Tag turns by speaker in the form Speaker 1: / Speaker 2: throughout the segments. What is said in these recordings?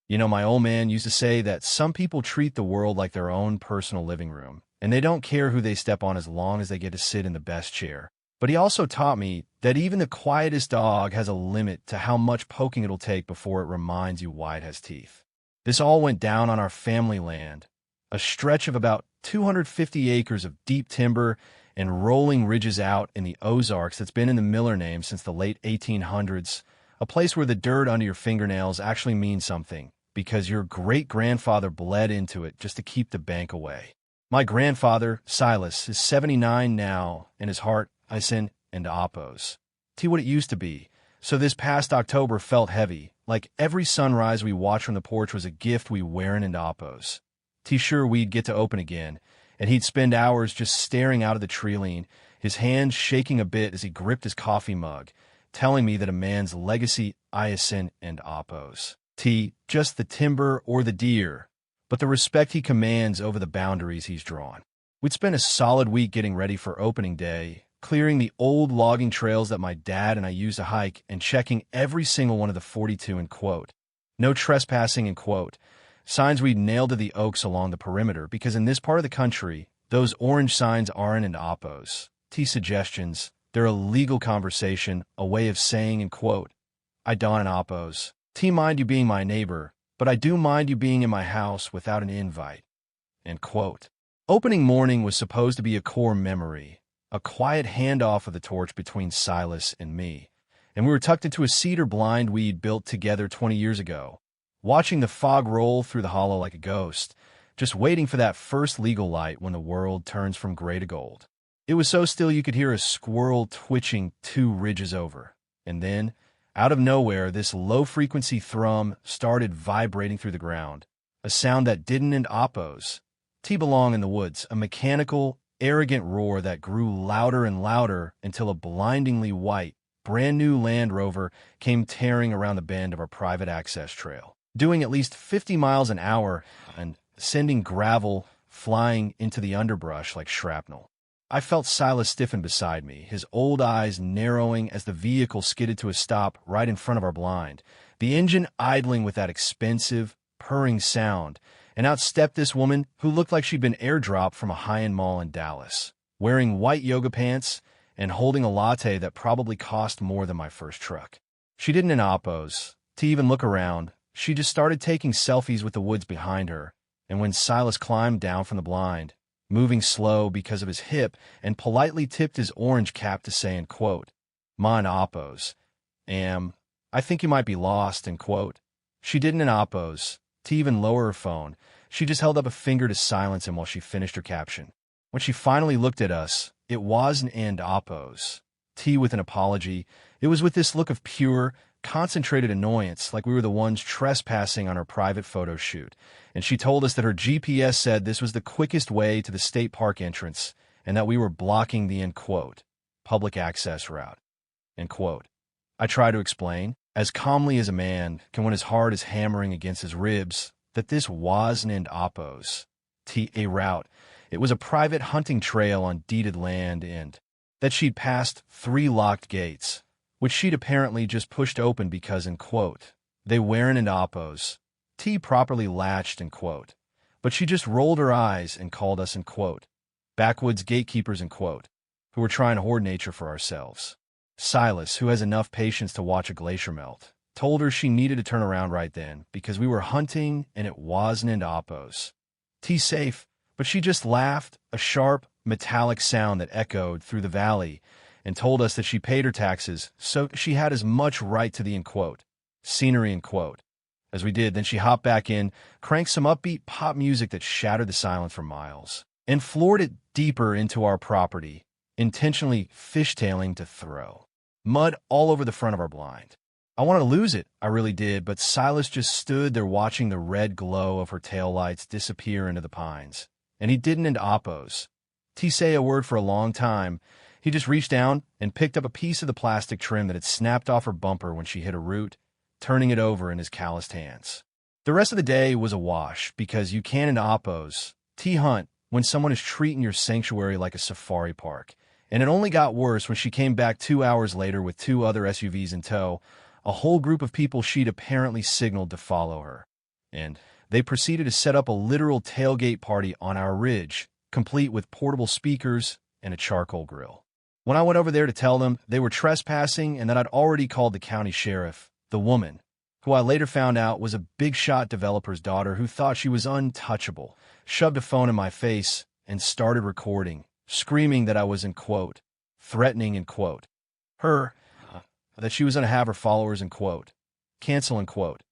Speaker 1: You know, my old man used to say that some people treat the world like their own personal living room, and they don't care who they step on as long as they get to sit in the best chair. But he also taught me that even the quietest dog has a limit to how much poking it'll take before it reminds you why it has teeth. This all went down on our family land, a stretch of about 250 acres of deep timber and rolling ridges out in the Ozarks that's been in the Miller name since the late 1800s, a place where the dirt under your fingernails actually means something, because your great-grandfather bled into it just to keep the bank away. My grandfather, Silas, is 79 now, and his heart, Ison, and Oppos. T what it used to be. So this past October felt heavy, like every sunrise we watched from the porch was a gift we wearing into Oppos. T sure we'd get to open again, and he'd spend hours just staring out of the tree-line, his hands shaking a bit as he gripped his coffee mug, telling me that a man's legacy, Ison, and Oppos. T, just the timber or the deer, but the respect he commands over the boundaries he's drawn. We'd spent a solid week getting ready for opening day, clearing the old logging trails that my dad and I used to hike and checking every single one of the 42 in quote. No trespassing in quote. Signs we'd nailed to the oaks along the perimeter because in this part of the country, those orange signs aren't in Oppos. T suggestions, they're a legal conversation, a way of saying in quote, I don't in Oppos. T mind you being my neighbor, but I do mind you being in my house without an invite. End quote. Opening morning was supposed to be a core memory, a quiet handoff of the torch between Silas and me, and we were tucked into a cedar blind we'd built together 20 years ago, watching the fog roll through the hollow like a ghost, just waiting for that first legal light when the world turns from gray to gold. It was so still you could hear a squirrel twitching 2 ridges over, and then, out of nowhere, this low-frequency thrum started vibrating through the ground, a sound that didn't end Oppos. T belong in the woods, a mechanical, arrogant roar that grew louder and louder until a blindingly white, brand-new Land Rover came tearing around the bend of our private access trail, doing at least 50 miles an hour and sending gravel flying into the underbrush like shrapnel. I felt Silas stiffen beside me, his old eyes narrowing as the vehicle skidded to a stop right in front of our blind, the engine idling with that expensive, purring sound, and out stepped this woman who looked like she'd been airdropped from a high-end mall in Dallas, wearing white yoga pants and holding a latte that probably cost more than my first truck. She didn't in Oppos to even look around. She just started taking selfies with the woods behind her, and when Silas climbed down from the blind, moving slow because of his hip, and politely tipped his orange cap to say in quote, "Mine Oppos. I think you might be lost," in quote. She didn't in Oppos to even lower her phone. She just held up a finger to silence him while she finished her caption. When she finally looked at us, it wasn't in Oppos. T with an apology. It was with this look of pure, concentrated annoyance, like we were the ones trespassing on her private photo shoot, and she told us that her GPS said this was the quickest way to the state park entrance, and that we were blocking the, end quote, public access route, end quote. I try to explain, as calmly as a man can when his heart is hammering against his ribs, that this wasn't in Oppos, a route. It was a private hunting trail on deeded land, and that she'd passed 3 locked gates, which she'd apparently just pushed open because, in quote, they weren't in Oppos. T properly latched, in quote, but she just rolled her eyes and called us, in quote, backwoods gatekeepers, in quote, who were trying to hoard nature for ourselves. Silas, who has enough patience to watch a glacier melt, told her she needed to turn around right then because we were hunting and it wasn't in Oppos. T safe, but she just laughed, a sharp, metallic sound that echoed through the valley, and told us that she paid her taxes, so she had as much right to the, in quote, scenery, in quote, as we did. Then she hopped back in, cranked some upbeat pop music that shattered the silence for miles, and floored it deeper into our property, intentionally fishtailing to throw mud all over the front of our blind. I wanted to lose it, I really did, but Silas just stood there watching the red glow of her taillights disappear into the pines, and he didn't into Oppos. T say a word for a long time. He just reached down and picked up a piece of the plastic trim that had snapped off her bumper when she hit a root, turning it over in his calloused hands. The rest of the day was a wash because you can in Oppos hunt when someone is treating your sanctuary like a safari park, and it only got worse when she came back 2 hours later with 2 other SUVs in tow, a whole group of people she'd apparently signaled to follow her. and they proceeded to set up a literal tailgate party on our ridge, complete with portable speakers and a charcoal grill. When I went over there to tell them, they were trespassing and that I'd already called the county sheriff. The woman, who I later found out was a big-shot developer's daughter who thought she was untouchable, shoved a phone in my face and started recording, screaming that I was, in quote, threatening, in quote, her, that she was going to have her followers, in quote, cancel, in quote,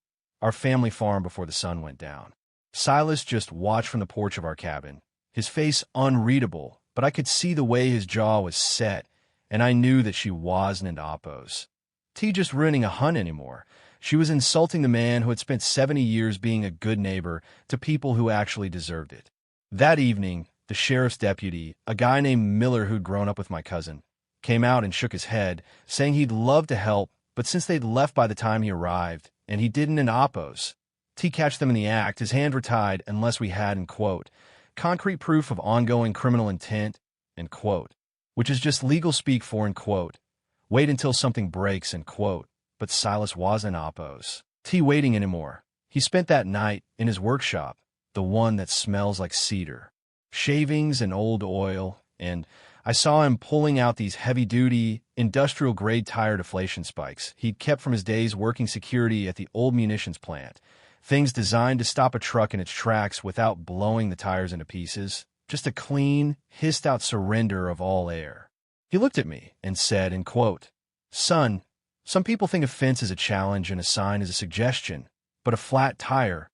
Speaker 1: our family farm before the sun went down. Silas just watched from the porch of our cabin, his face unreadable, but I could see the way his jaw was set, and I knew that she wasn't into oppos. T just ruining a hunt anymore. She was insulting the man who had spent 70 years being a good neighbor to people who actually deserved it. That evening, the sheriff's deputy, a guy named Miller who'd grown up with my cousin, came out and shook his head, saying he'd love to help, but since they'd left by the time he arrived, and he didn't in oppos, T catch them in the act, his hands were tied unless we had, in quote, concrete proof of ongoing criminal intent, end quote, which is just legal speak for, end quote, wait until something breaks, end quote, but Silas wasn't oppos. T waiting anymore. He spent that night in his workshop, the one that smells like cedar, shavings and old oil, and I saw him pulling out these heavy-duty, industrial-grade tire deflation spikes he'd kept from his days working security at the old munitions plant, things designed to stop a truck in its tracks without blowing the tires into pieces, just a clean, hissed-out surrender of all air. He looked at me and said, in quote, son, some people think a fence is a challenge and a sign is a suggestion, but a flat tire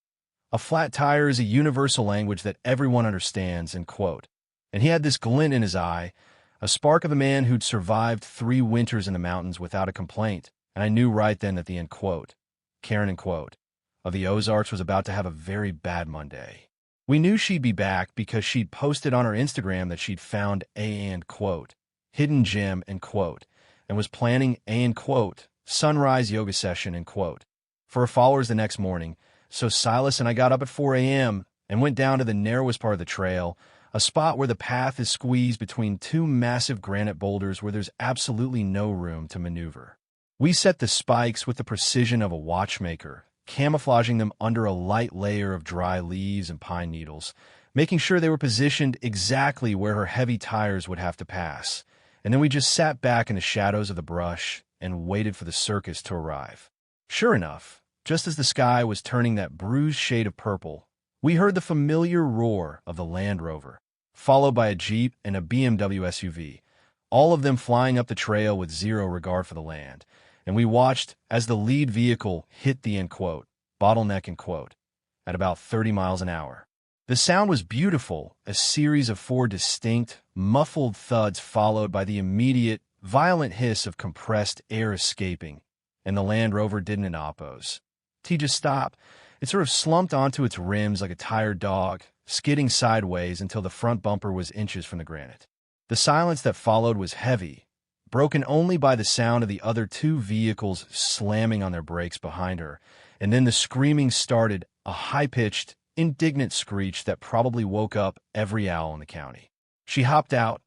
Speaker 1: is a universal language that everyone understands, end quote. And he had this glint in his eye, a spark of a man who'd survived 3 winters in the mountains without a complaint, and I knew right then that the, end quote, Karen, end quote, of the Ozarks was about to have a very bad Monday. We knew she'd be back because she'd posted on her Instagram that she'd found a, end quote, hidden gem, end quote, and was planning a, end quote, sunrise yoga session, end quote, for her followers the next morning. So Silas and I got up at 4 a.m. and went down to the narrowest part of the trail, a spot where the path is squeezed between 2 massive granite boulders where there's absolutely no room to maneuver. We set the spikes with the precision of a watchmaker, camouflaging them under a light layer of dry leaves and pine needles, making sure they were positioned exactly where her heavy tires would have to pass. And then we just sat back in the shadows of the brush and waited for the circus to arrive. Sure enough, just as the sky was turning that bruised shade of purple, we heard the familiar roar of the Land Rover, followed by a Jeep and a BMW SUV, all of them flying up the trail with zero regard for the land, and we watched as the lead vehicle hit the, end quote, bottleneck, end quote, at about 30 miles an hour. The sound was beautiful, a series of 4 distinct, muffled thuds followed by the immediate, violent hiss of compressed air escaping, and the Land Rover didn't in oppos. T just stopped. It sort of slumped onto its rims like a tired dog, skidding sideways until the front bumper was inches from the granite. The silence that followed was heavy, broken only by the sound of the other 2 vehicles slamming on their brakes behind her, and then the screaming started, a high-pitched, indignant screech that probably woke up every owl in the county. She hopped out,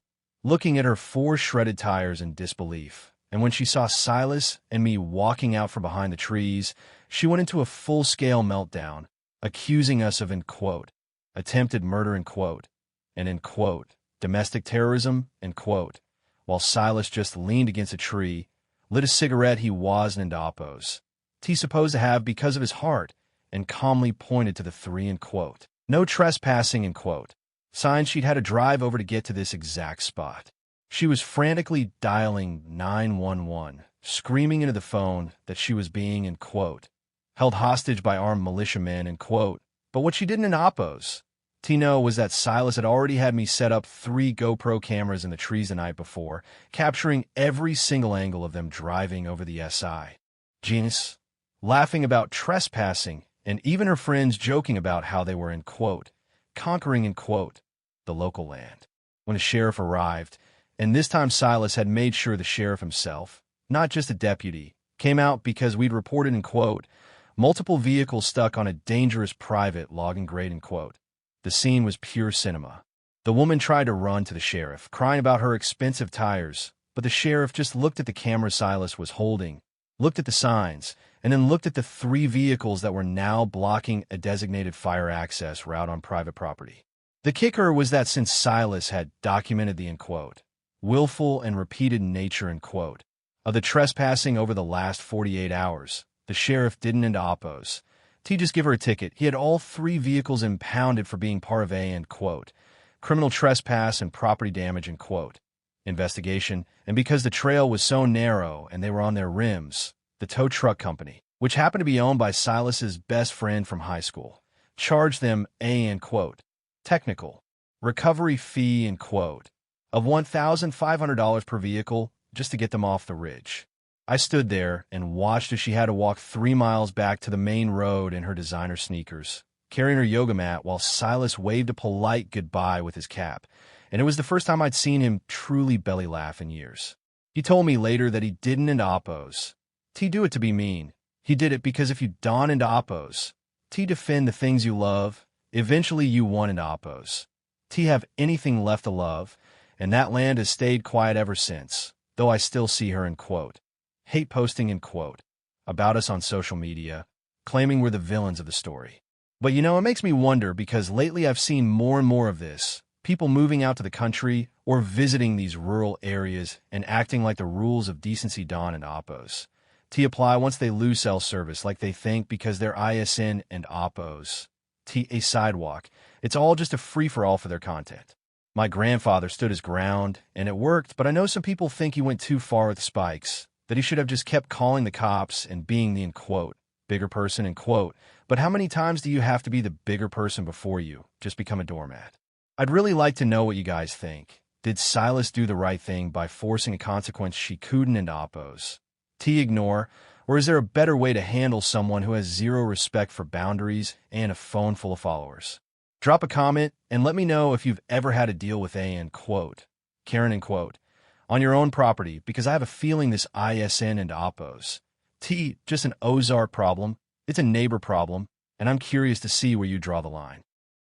Speaker 1: looking at her 4 shredded tires in disbelief, and when she saw Silas and me walking out from behind the trees, she went into a full-scale meltdown, accusing us of, end quote, attempted murder, end quote, and, end quote, domestic terrorism, end quote, while Silas just leaned against a tree, lit a cigarette he wasn't into oppos. T supposed to have because of his heart, and calmly pointed to the 3, end quote, no trespassing, end quote, signs she'd had to drive over to get to this exact spot. She was frantically dialing 911, screaming into the phone that she was being, end quote, held hostage by armed militiamen, end quote, but what she didn't in oppos, T was that Silas had already had me set up 3 GoPro cameras in the trees the night before, capturing every single angle of them driving over the SI. Genius, laughing about trespassing, and even her friends joking about how they were, end quote, conquering, end quote, the local land. When a sheriff arrived, and this time Silas had made sure the sheriff himself, not just a deputy, came out because we'd reported, end quote, multiple vehicles stuck on a dangerous private logging grade, end quote. The scene was pure cinema. The woman tried to run to the sheriff, crying about her expensive tires, but the sheriff just looked at the camera Silas was holding, looked at the signs, and then looked at the 3 vehicles that were now blocking a designated fire access route on private property. The kicker was that since Silas had documented the, in quote, willful and repeated nature, in quote, of the trespassing over the last 48 hours, the sheriff didn't into oppose. T just give her a ticket. He had all 3 vehicles impounded for being part of a, in quote, criminal trespass and property damage, in quote, investigation, and because the trail was so narrow and they were on their rims, the tow truck company, which happened to be owned by Silas's best friend from high school, charged them a, in quote, technical recovery fee, in quote, of $1,500 per vehicle just to get them off the ridge. I stood there and watched as she had to walk 3 miles back to the main road in her designer sneakers, carrying her yoga mat while Silas waved a polite goodbye with his cap, and it was the first time I'd seen him truly belly laugh in years. He told me later that he didn't into oppose. T do it to be mean. He did it because if you don into oppose, T defend the things you love, eventually you won into oppose. T have anything left to love, and that land has stayed quiet ever since, though I still see her, in quote, hate posting, in quote, about us on social media, claiming we're the villains of the story. But it makes me wonder because lately I've seen more and more of this, people moving out to the country or visiting these rural areas and acting like the rules of decency don and oppose. T apply once they lose cell service like they think because they're ISN and oppose. T a sidewalk. It's all just a free-for-all for their content. My grandfather stood his ground, and it worked, but I know some people think he went too far with spikes, that he should have just kept calling the cops and being the, in quote, bigger person, in quote. But how many times do you have to be the bigger person before you just become a doormat? I'd really like to know what you guys think. Did Silas do the right thing by forcing a consequence she couldn't into oppose? T ignore, or is there a better way to handle someone who has zero respect for boundaries and a phone full of followers? Drop a comment and let me know if you've ever had to deal with a, in quote, Karen, in quote, on your own property, because I have a feeling this ISN and oppose. T, just an Ozark problem, it's a neighbor problem, and I'm curious to see where you draw the line.